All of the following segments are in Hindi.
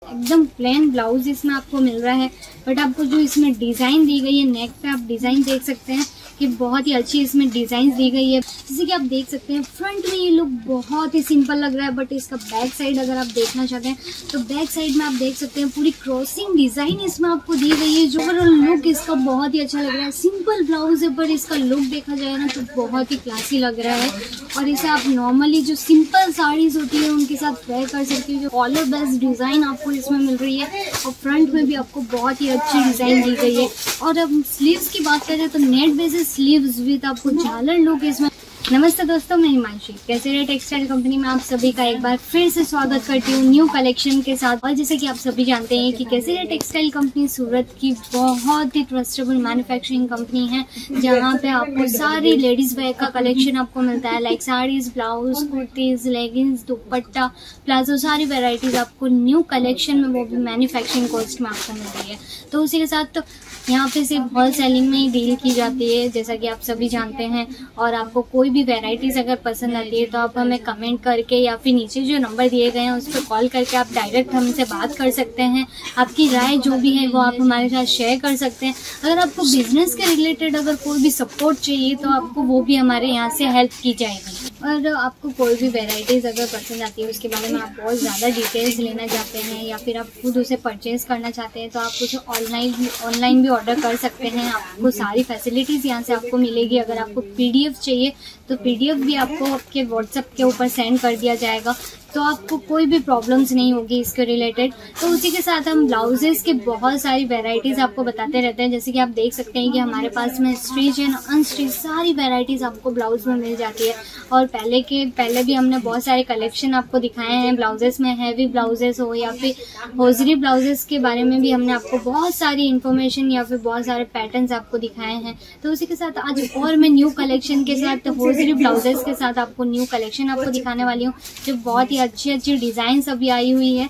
एकदम प्लेन ब्लाउज इसमें आपको मिल रहा है। बट आपको जो इसमें डिज़ाइन दी गई है, नेक पे आप डिज़ाइन देख सकते हैं कि बहुत ही अच्छी इसमें डिज़ाइन दी गई है। जैसे कि आप देख सकते हैं फ्रंट में ये लुक बहुत ही सिंपल लग रहा है, बट इसका बैक साइड अगर आप देखना चाहते हैं तो बैक साइड में आप देख सकते हैं पूरी क्रॉसिंग डिज़ाइन इसमें आपको दी गई है। जो ओवरऑल लुक इसका बहुत ही अच्छा लग रहा है। सिंपल ब्लाउज है पर इसका लुक देखा जाए ना तो बहुत ही क्लासी लग रहा है। और इसे आप नॉर्मली जो सिंपल साड़ीज होती है उनके साथ वेयर कर सकते हो। जो कॉलर बेस्ड डिज़ाइन आपको इसमें मिल रही है और फ्रंट में भी आपको बहुत ही अच्छी डिज़ाइन दी गई है। और अब स्लीव्स की बात करें तो नेट बेसिस स्लीव्स विद आपको झालर लुक इसमें। नमस्ते दोस्तों, मैं हिमांशी केसरिया टेक्सटाइल कंपनी में आप सभी का एक बार फिर से स्वागत करती हूँ न्यू कलेक्शन के साथ। और जैसे कि आप सभी जानते हैं कि केसरिया टेक्सटाइल कंपनी सूरत की बहुत ही ट्रस्टेबल मैन्युफैक्चरिंग कंपनी है, जहाँ पे आपको सारी लेडीज वेयर का कलेक्शन आपको मिलता है, like saris, blouse, kurtis, leggings, दुपट्टा, प्लाजो, सारी वेराइटीज आपको न्यू कलेक्शन में, वो भी मैन्युफैक्चरिंग कॉस्ट में आपको मिल रही है। तो उसी के साथ तो यहाँ पे सिर्फ होल सेलिंग में ही डील की जाती है, जैसा कि आप सभी जानते हैं। और आपको कोई भी वैरायटीज अगर पसंद आती है तो आप हमें कमेंट करके या फिर नीचे जो नंबर दिए गए हैं उस पर कॉल करके आप डायरेक्ट हमसे बात कर सकते हैं। आपकी राय जो भी है वो आप हमारे साथ शेयर कर सकते हैं। अगर आपको बिजनेस के रिलेटेड अगर कोई भी सपोर्ट चाहिए तो आपको वो भी हमारे यहाँ से हेल्प की जाएगी। और आपको कोई भी वैरायटीज अगर पसंद आती है उसके बारे में आप बहुत ज़्यादा डिटेल्स लेना चाहते हैं या फिर आप खुद उसे परचेज करना चाहते हैं तो आप कुछ ऑनलाइन भी ऑर्डर कर सकते हैं। आपको सारी फैसिलिटीज़ यहाँ से आपको मिलेगी। अगर आपको PDF चाहिए तो PDF भी आपको आपके व्हाट्सएप के ऊपर सेंड कर दिया जाएगा, तो आपको कोई भी प्रॉब्लम्स नहीं होगी इसके रिलेटेड। तो उसी के साथ हम ब्लाउजेस के बहुत सारी वैरायटीज़ आपको बताते रहते हैं। जैसे कि आप देख सकते हैं कि हमारे पास में स्टिच एंड अनस्टिच सारी वैरायटीज़ आपको ब्लाउज में मिल जाती है। और पहले भी हमने बहुत सारे कलेक्शन आपको दिखाए हैं ब्लाउजेस में। हैवी ब्लाउजेस हो या फिर होजरी ब्लाउजेस के बारे में भी हमने आपको बहुत सारी इन्फॉर्मेशन या फिर बहुत सारे पैटर्न्स आपको दिखाए हैं। तो उसी के साथ आज और मैं न्यू कलेक्शन के साथ होजरी ब्लाउजेस के साथ आपको न्यू कलेक्शन आपको दिखाने वाली हूँ, जो बहुत ही अच्छी अच्छी डिजाइन अभी आई हुई है।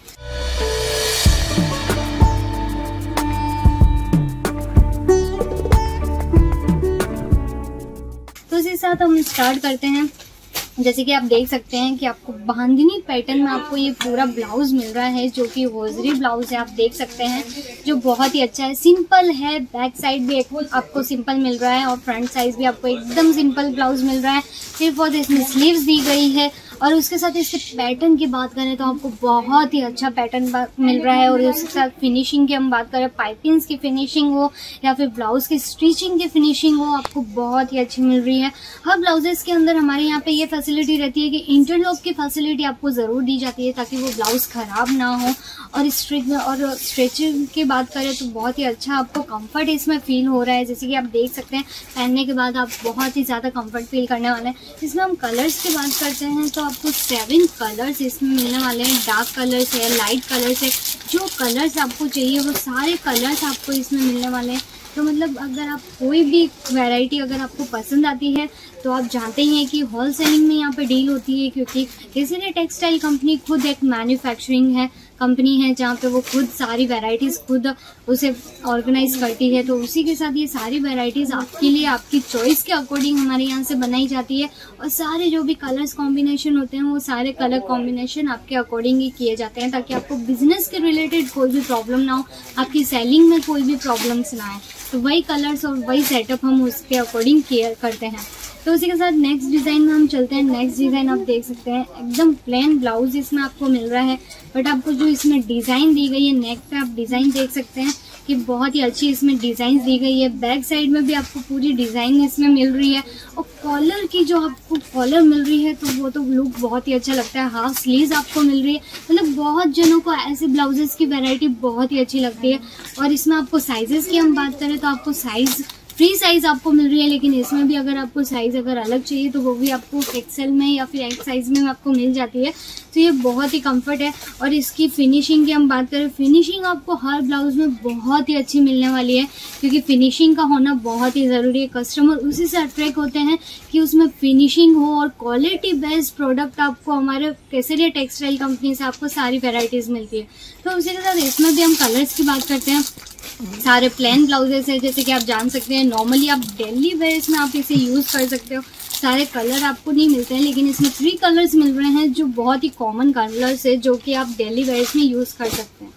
तो इसी साथ हम स्टार्ट करते हैं। जैसे कि आप देख सकते हैं कि आपको बांधनी पैटर्न में आपको ये पूरा ब्लाउज मिल रहा है, जो कि होजरी ब्लाउज है। आप देख सकते हैं जो बहुत ही अच्छा है, सिंपल है। बैक साइड भी आपको सिंपल मिल रहा है और फ्रंट साइज भी आपको एकदम सिंपल ब्लाउज मिल रहा है। सिर्फ और इसमें स्लीव्स दी गई है। और उसके साथ इसके पैटर्न की बात करें तो आपको बहुत ही अच्छा पैटर्न मिल रहा है। और उसके साथ फिनिशिंग की हम बात करें, पाइपिंग्स की फिनिशिंग हो या फिर ब्लाउज की स्टिचिंग की फिनिशिंग हो, आपको बहुत ही अच्छी मिल रही है। हर ब्लाउजेस के अंदर हमारे यहाँ पे ये फैसिलिटी रहती है कि इंटरलॉक की फैसिलिटी आपको ज़रूर दी जाती है ताकि वो ब्लाउज खराब ना हो। और स्ट्रेचिंग की बात करें तो बहुत ही अच्छा आपको कंफर्ट इसमें फील हो रहा है। जैसे कि आप देख सकते हैं पहनने के बाद आप बहुत ही ज़्यादा कंफर्ट फील करने वाले हैं। इसमें हम कलर्स की बात करते हैं तो आपको 7 कलर्स इसमें मिलने वाले हैं। डार्क कलर्स है, लाइट कलर्स है, जो कलर्स आपको चाहिए वो सारे कलर्स आपको इसमें मिलने वाले हैं। तो मतलब अगर आप कोई भी वैरायटी अगर आपको पसंद आती है तो आप जानते हैं कि होल सेलिंग में यहाँ पे डील होती है, क्योंकि केसरिया टेक्सटाइल कंपनी खुद एक मैन्युफैक्चरिंग कंपनी है जहाँ पे वो खुद सारी वैरायटीज़ खुद उसे ऑर्गेनाइज करती है। तो उसी के साथ ये सारी वैरायटीज़ आपके लिए आपकी चॉइस के अकॉर्डिंग हमारे यहाँ से बनाई जाती है। और सारे जो भी कलर्स कॉम्बिनेशन होते हैं वो सारे कलर कॉम्बिनेशन आपके अकॉर्डिंग ही किए जाते हैं ताकि आपको बिजनेस के रिलेटेड कोई भी प्रॉब्लम ना हो, आपकी सेलिंग में कोई भी प्रॉब्लम्स ना आए। तो वही कलर्स और वही सेटअप हम उसके अकॉर्डिंग केयर करते हैं। तो उसी के साथ नेक्स्ट डिज़ाइन में हम चलते हैं। नेक्स्ट डिज़ाइन आप देख सकते हैं एकदम प्लेन ब्लाउज इसमें आपको मिल रहा है, बट आपको जो इसमें डिज़ाइन दी गई है नेक पे आप डिज़ाइन देख सकते हैं कि बहुत ही अच्छी इसमें डिज़ाइन दी गई है। बैक साइड में भी आपको पूरी डिज़ाइन इसमें मिल रही है। और कॉलर की जो आपको कॉलर मिल रही है तो वो तो लुक बहुत ही अच्छा लगता है। हाफ स्लीव्स आपको मिल रही है। मतलब बहुत जनों को ऐसे ब्लाउजेस की वैरायटी बहुत ही अच्छी लगती है। और इसमें आपको साइजेस की हम बात करें तो आपको फ्री साइज आपको मिल रही है, लेकिन इसमें भी अगर आपको साइज अगर अलग चाहिए तो वो भी आपको एक्सेल में या फिर एक्स साइज में आपको मिल जाती है। तो ये बहुत ही कंफर्ट है। और इसकी फिनिशिंग की हम बात करें, फिनिशिंग आपको हर ब्लाउज में बहुत ही अच्छी मिलने वाली है, क्योंकि फिनिशिंग का होना बहुत ही ज़रूरी है। कस्टमर उसी से अट्रैक्ट होते हैं कि उसमें फिनिशिंग हो और क्वालिटी बेस्ड प्रोडक्ट आपको हमारे केसरिया टेक्सटाइल कंपनी से आपको सारी वेराइटीज़ मिलती है। तो उसी के साथ इसमें भी हम कलर्स की बात करते हैं। सारे प्लेन ब्लाउजेस है, जैसे कि आप जान सकते हैं नॉर्मली आप डेली वेयर्स में आप इसे यूज़ कर सकते हो। सारे कलर आपको नहीं मिलते हैं, लेकिन इसमें 3 कलर्स मिल रहे हैं जो बहुत ही कॉमन कलर्स है, जो कि आप डेली वेयर्स में यूज़ कर सकते हैं।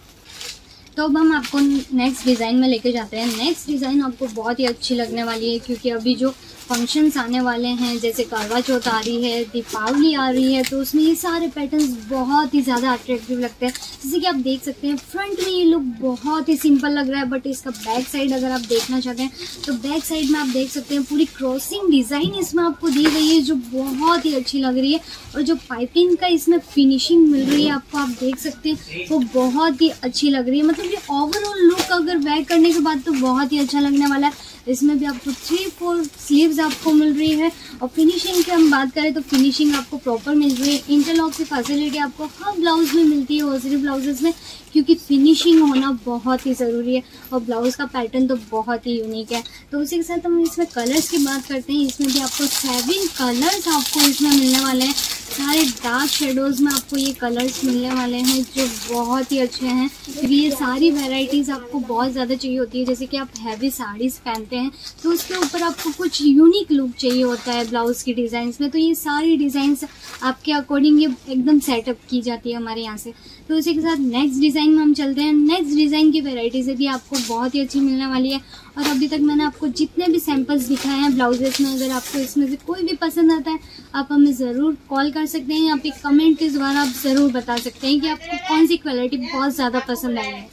तो अब हम आपको नेक्स्ट डिज़ाइन में लेके जाते हैं। नेक्स्ट डिज़ाइन आपको बहुत ही अच्छी लगने वाली है, क्योंकि अभी जो फंक्शंस आने वाले हैं, जैसे करवा चौथ आ रही है, दीपावली आ रही है, तो उसमें ये सारे पैटर्न्स बहुत ही ज़्यादा अट्रैक्टिव लगते हैं। जैसे कि आप देख सकते हैं फ्रंट में ये लुक बहुत ही सिंपल लग रहा है, बट इसका बैक साइड अगर आप देखना चाहते हैं तो बैक साइड में आप देख सकते हैं पूरी क्रॉसिंग डिज़ाइन इसमें आपको दी गई है, जो बहुत ही अच्छी लग रही है। और जो पाइपिंग का इसमें फिनिशिंग मिल रही है आपको, आप देख सकते हैं वो बहुत ही अच्छी लग रही है। मतलब ये ओवरऑल लुक अगर वेयर करने के बाद तो बहुत ही अच्छा लगने वाला है। इसमें भी आपको 3-4 स्लीव्स आपको मिल रही है। और फिनिशिंग की हम बात करें तो फिनिशिंग आपको प्रॉपर मिल रही है। इंटरलॉक की फैसिलिटी आपको हर ब्लाउज में मिलती है, होजरी ब्लाउजेस में, क्योंकि फिनिशिंग होना बहुत ही ज़रूरी है। और ब्लाउज का पैटर्न तो बहुत ही यूनिक है। तो उसी के साथ हम इसमें कलर्स की बात करते हैं। इसमें भी आपको 7 कलर्स आपको इसमें मिलने वाले हैं। सारे डार्क शेडोज़ में आपको ये कलर्स मिलने वाले हैं, जो बहुत ही अच्छे हैं, क्योंकि ये सारी वैरायटीज़ आपको बहुत ज़्यादा चाहिए होती है। जैसे कि आप हैवी साड़ीज़ पहनते हैं तो उसके ऊपर आपको कुछ यूनिक लुक चाहिए होता है ब्लाउज़ की डिज़ाइंस में, तो ये सारी डिज़ाइंस आपके अकॉर्डिंग ये एकदम सेटअप की जाती है हमारे यहाँ से। तो इसी के साथ नेक्स्ट डिज़ाइन में हम चलते हैं। नेक्स्ट डिज़ाइन की वैरायटीज़ भी आपको बहुत ही अच्छी मिलने वाली है। और अभी तक मैंने आपको जितने भी सैंपल्स दिखाए हैं ब्लाउजेस में, अगर आपको इसमें से कोई भी पसंद आता है आप हमें ज़रूर कॉल कर सकते हैं, या फिर कमेंट के द्वारा आप ज़रूर बता सकते हैं कि आपको कौन सी क्वालिटी बहुत ज़्यादा पसंद आई है।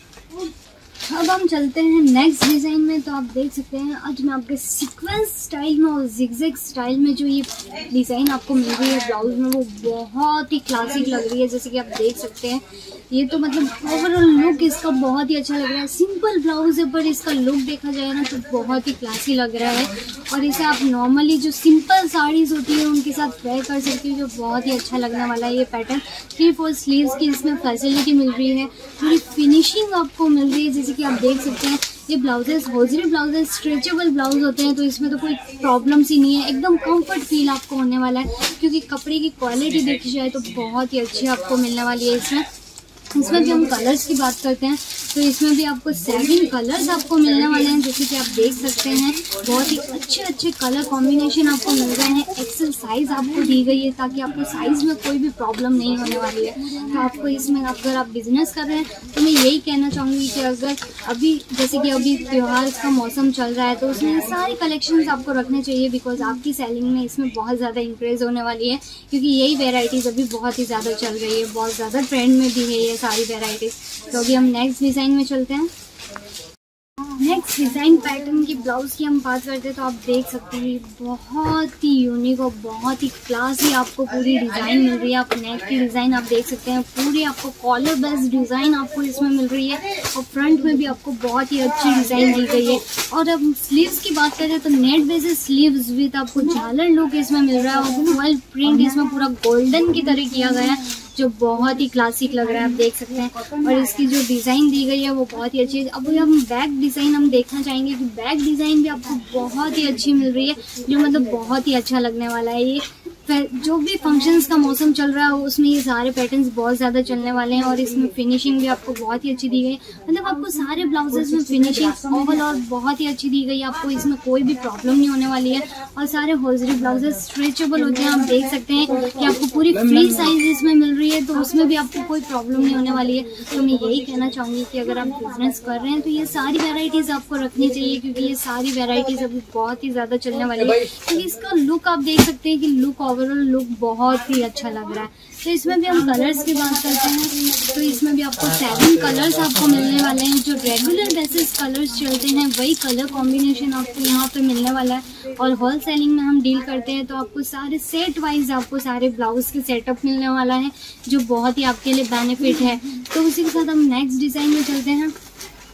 अब हम चलते हैं नेक्स्ट डिज़ाइन में। तो आप देख सकते हैं आज मैं आपके सीक्वेंस स्टाइल में और जिगजैग स्टाइल में जो ये डिज़ाइन आपको मिल रही है ब्लाउज में, वो बहुत ही क्लासिक लग रही है। जैसे कि आप देख सकते हैं ये तो मतलब ओवरऑल लुक इसका बहुत ही अच्छा लग रहा है। सिंपल ब्लाउज है पर इसका लुक देखा जाए ना तो बहुत ही क्लासी लग रहा है। और इसे आप नॉर्मली जो सिंपल साड़ीज़ होती है उनके साथ वेयर कर सकती हो, जो बहुत ही अच्छा लगने वाला है। ये पैटर्न 3-4 स्लीव्स की इसमें फैसिलिटी मिल रही है, पूरी फिनिशिंग आपको मिल रही है। जैसे कि आप देख सकते हैं ये blouses hosiery blouses stretchable blouse होते हैं, तो इसमें तो कोई प्रॉब्लम्स ही नहीं है। एकदम कंफर्ट फील आपको होने वाला है, क्योंकि कपड़े की क्वालिटी देखी जाए तो बहुत ही अच्छी आपको मिलने वाली है। इसमें भी हम कलर्स की बात करते हैं तो इसमें भी आपको 7 कलर्स आपको मिलने वाले हैं। जैसे कि आप देख सकते हैं बहुत ही अच्छे अच्छे कलर कॉम्बिनेशन आपको मिल रहे हैं। एक्सेल साइज़ आपको दी गई है ताकि आपको साइज़ में कोई भी प्रॉब्लम नहीं होने वाली है। तो आपको इसमें अगर आप बिजनेस कर रहे हैं तो मैं यही कहना चाहूँगी कि अगर अभी जैसे कि अभी त्यौहार का मौसम चल रहा है तो उसमें सारे कलेक्शंस आपको रखने चाहिए, बिकॉज आपकी सेलिंग में इसमें बहुत ज़्यादा इंक्रीज होने वाली है, क्योंकि यही वेराइटीज़ अभी बहुत ही ज़्यादा चल रही है, बहुत ज़्यादा ट्रेंड में भी है ये सारी वेराइटीज़। तो अभी हम नेक्स्ट डिज़ाइन में चलते हैं। नेक्स्ट डिज़ाइन पैटर्न की ब्लाउज़ की हम बात करते हैं तो आप देख सकते हैं बहुत ही यूनिक और बहुत ही क्लासी आपको पूरी डिज़ाइन मिल रही है। आप नेक की डिज़ाइन आप देख सकते हैं, पूरी आपको कॉलर बेस्ड डिज़ाइन आपको इसमें मिल रही है। और फ्रंट में भी आपको बहुत ही अच्छी डिज़ाइन दी गई है। और अब स्लीव्स की बात करें तो नेट बेसिस स्लीव्स विद आपको झालर लुक इसमें मिल रहा है। और फॉइल प्रिंट इसमें पूरा गोल्डन की तरह किया गया है, जो बहुत ही क्लासिक लग रहा है, आप देख सकते हैं। और इसकी जो डिज़ाइन दी गई है वो बहुत ही अच्छी है। अब हम बैक डिज़ाइन हम देखना चाहेंगे कि बैक डिज़ाइन भी आपको बहुत ही अच्छी मिल रही है, जो मतलब बहुत ही अच्छा लगने वाला है। ये जो भी फंक्शंस का मौसम चल रहा है उसमें ये सारे पैटर्न्स बहुत ज़्यादा चलने वाले हैं। और इसमें फिनिशिंग भी आपको बहुत ही अच्छी दी गई है। मतलब आपको सारे ब्लाउजेस में फिनिशिंग ओवरऑल बहुत ही अच्छी दी गई है, आपको इसमें कोई भी प्रॉब्लम नहीं होने वाली है। और सारे होजरी ब्लाउजेस स्ट्रेचेबल होते हैं, आप देख सकते हैं कि आपको पूरी फ्री साइज इसमें मिल रही है, तो उसमें भी आपको कोई प्रॉब्लम नहीं होने वाली है। तो मैं यही कहना चाहूँगी कि अगर आप बिजनेस कर रहे हैं तो ये सारी वेराइटीज़ आपको रखनी चाहिए, क्योंकि ये सारी वेराइटीज़ अभी बहुत ही ज़्यादा चलने वाली है। क्योंकि इसका लुक आप देख सकते हैं कि लुक ओवरऑल लुक बहुत ही अच्छा लग रहा है। तो इसमें भी हम कलर्स की बात करते हैं तो इसमें भी आपको 7 कलर्स आपको मिलने वाले हैं। जो रेगुलर बेसिस कलर्स चलते हैं वही कलर कॉम्बिनेशन आपको यहाँ पे मिलने वाला है। और होल सेलिंग में हम डील करते हैं तो आपको सारे सेट वाइज आपको सारे ब्लाउज के सेटअप मिलने वाला है, जो बहुत ही आपके लिए बेनिफिट है। तो उसी के साथ हम नेक्स्ट डिज़ाइन में चलते हैं।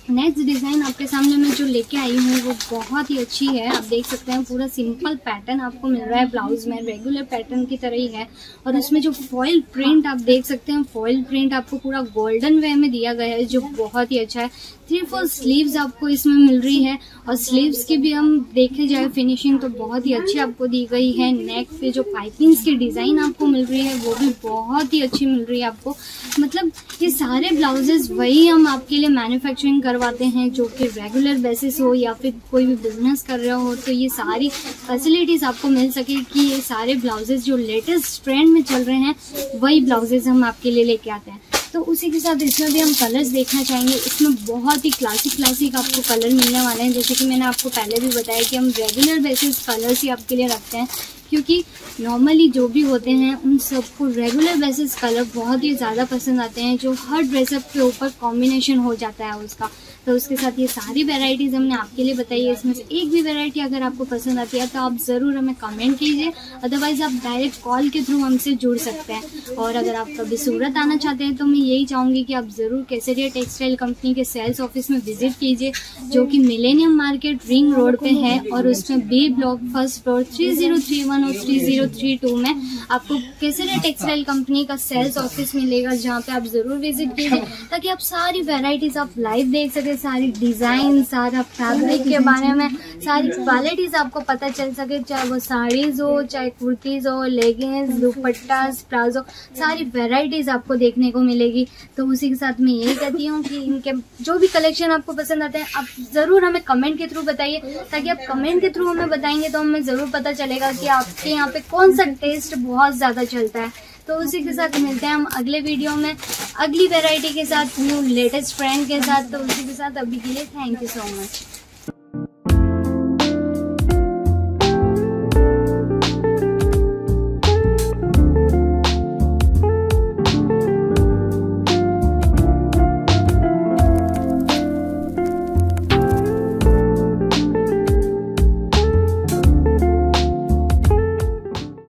नेक्स्ट डिज़ाइन आपके सामने मैं जो लेके आई हूँ वो बहुत ही अच्छी है। आप देख सकते हैं पूरा सिंपल पैटर्न आपको मिल रहा है ब्लाउज में, रेगुलर पैटर्न की तरह ही है। और उसमें जो फॉइल प्रिंट आप देख सकते हैं, फॉइल प्रिंट आपको पूरा गोल्डन वे में दिया गया है, जो बहुत ही अच्छा है। 3-4 स्लीव्स आपको इसमें मिल रही है। और स्लीव्स की भी हम देखे जाए फिनिशिंग तो बहुत ही अच्छी आपको दी गई है। नेक पे जो पाइपिंग्स की डिज़ाइन आपको मिल रही है वो भी बहुत ही अच्छी मिल रही है आपको। मतलब ये सारे ब्लाउजेस वही हम आपके लिए मैन्युफैक्चरिंग करवाते हैं, जो कि रेगुलर बेसिस हो या फिर कोई भी बिजनेस कर रहे हो तो ये सारी फैसिलिटीज़ आपको मिल सके कि ये सारे ब्लाउजेस जो लेटेस्ट ट्रेंड में चल रहे हैं वही ब्लाउजेस हम आपके लिए लेके आते हैं। तो उसी के साथ इसमें भी हम कलर्स देखना चाहेंगे। इसमें बहुत ही क्लासिक आपको कलर मिलने वाले हैं। जैसे कि मैंने आपको पहले भी बताया कि हम रेगुलर बेसिस कलर्स ही आपके लिए रखते हैं, क्योंकि नॉर्मली जो भी होते हैं उन सबको रेगुलर बेसिस कलर बहुत ही ज़्यादा पसंद आते हैं, जो हर ड्रेसअप के ऊपर कॉम्बिनेशन हो जाता है उसका। तो उसके साथ ये सारी वेराइटीज़ हमने आपके लिए बताई है। इसमें से एक भी वेराइटी अगर आपको पसंद आती है तो आप ज़रूर हमें कमेंट कीजिए, अदरवाइज़ आप डायरेक्ट कॉल के थ्रू हमसे जुड़ सकते हैं। और अगर आप कभी सूरत आना चाहते हैं तो मैं यही चाहूँगी कि आप ज़रूर केसरिया टेक्सटाइल कंपनी के सेल्स ऑफिस में विजिट कीजिए, जो कि मिलेनियम मार्केट रिंग रोड पे है, और उसमें बी ब्लॉक फर्स्ट फ्लोर 3031 और 3032 में आपको केसरिया टेक्सटाइल कंपनी का सेल्स ऑफिस मिलेगा, जहाँ पे आप ज़रूर विजिट कीजिए ताकि आप सारी वेराइटीज़ आप लाइव देख सकें, सारी डिज़ाइन, सारा फैब्रिक के बारे में सारी क्वालिटीज़ आपको पता चल सके, चाहे वो साड़ीज़ हो, चाहे कुर्तीज़ हो, लेगिंग्स, दुपट्टास, प्लाजो, सारी वेराइटीज़ आपको देखने को मिलेगी। तो उसी के साथ मैं यही कहती हूँ कि इनके जो भी कलेक्शन आपको पसंद आते हैं आप ज़रूर हमें कमेंट के थ्रू बताइए, ताकि आप कमेंट के थ्रू हमें बताएंगे तो हमें ज़रूर पता चलेगा कि आपके यहाँ पे कौन सा टेस्ट बहुत ज़्यादा चलता है। तो उसी के साथ मिलते हैं हम अगले वीडियो में अगली वैरायटी के साथ, न्यू लेटेस्ट ट्रेंड के साथ। तो उसी के साथ अभी के लिए थैंक यू सो मच।